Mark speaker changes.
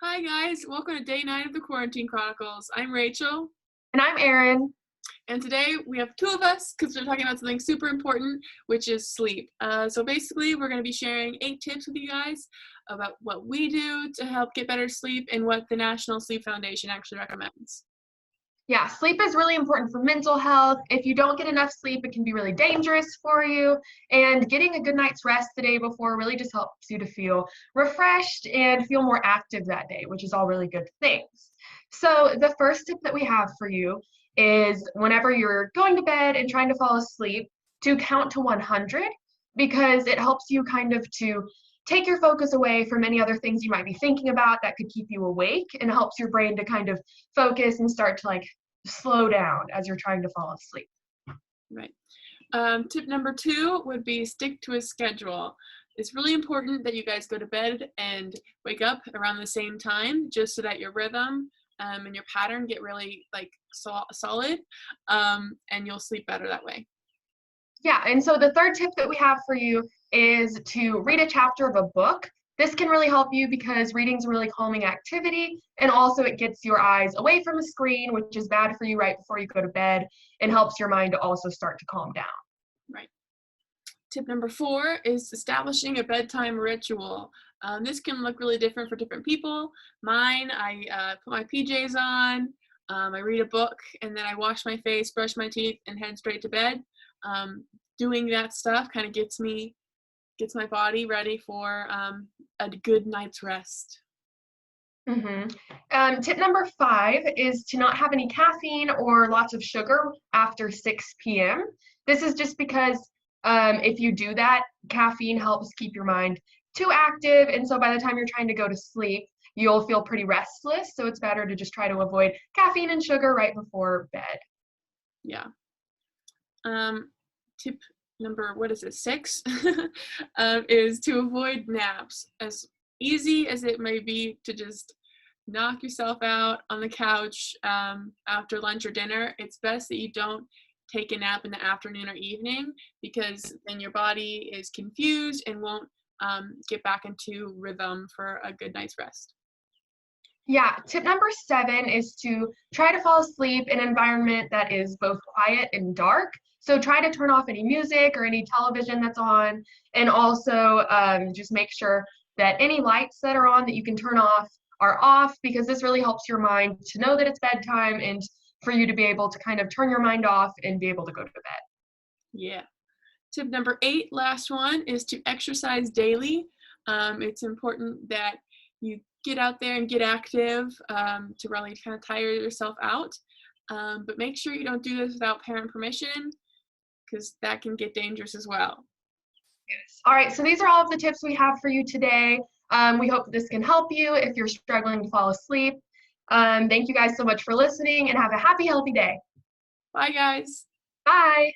Speaker 1: Hi guys, welcome to day 9 of the Quarantine Chronicles. I'm Rachel,
Speaker 2: And I'm Erin.
Speaker 1: and today we have two of us because we're talking about something super important, which is sleep. So basically, we're going to be sharing 8 tips with you guys about what we do to help get better sleep and what the National Sleep Foundation actually recommends.
Speaker 2: Yeah, sleep is really important for mental health. If you don't get enough sleep, it can be really dangerous for you. And getting a good night's rest the day before really just helps you to feel refreshed and feel more active that day, which is all really good things. So, the first tip that we have for you is whenever you're going to bed and trying to fall asleep, to count to 100 because it helps you kind of to take your focus away from any other things you might be thinking about that could keep you awake and helps your brain to kind of focus and start to slow down as you're trying to fall asleep.
Speaker 1: Right. Tip number 2 would be stick to a schedule. It's really important that you guys go to bed and wake up around the same time, just so that your rhythm and your pattern get really solid, and you'll sleep better that way.
Speaker 2: Yeah, and so the third tip that we have for you is to read a chapter of a book. This can really help you because reading is a really calming activity, and also it gets your eyes away from a screen, which is bad for you right before you go to bed, and helps your mind to also start to calm down.
Speaker 1: Right. Tip number 4 is establishing a bedtime ritual. This can look really different for different people. Mine, I put my PJs on, I read a book, and then I wash my face, brush my teeth, and head straight to bed. Doing that stuff kind of gets my body ready for a good night's rest.
Speaker 2: Tip number 5 is to not have any caffeine or lots of sugar after 6 p.m. This is just because if you do that, caffeine helps keep your mind too active. And so by the time you're trying to go to sleep, you'll feel pretty restless. So it's better to just try to avoid caffeine and sugar right before bed.
Speaker 1: Yeah. Tip number, 6, is to avoid naps. As easy as it may be to just knock yourself out on the couch after lunch or dinner, it's best that you don't take a nap in the afternoon or evening, because then your body is confused and won't get back into rhythm for a good night's rest.
Speaker 2: Yeah, tip number 7 is to try to fall asleep in an environment that is both quiet and dark. So try to turn off any music or any television that's on, and also just make sure that any lights that are on that you can turn off are off, because this really helps your mind to know that it's bedtime and for you to be able to kind of turn your mind off and be able to go to bed.
Speaker 1: Yeah. Tip number 8, last one, is to exercise daily. It's important that you get out there and get active to really kind of tire yourself out. But make sure you don't do this without parent permission, because that can get dangerous as well.
Speaker 2: Yes. All right, so these are all of the tips we have for you today. We hope this can help you if you're struggling to fall asleep. Thank you guys so much for listening, and have a happy, healthy day.
Speaker 1: Bye, guys.
Speaker 2: Bye.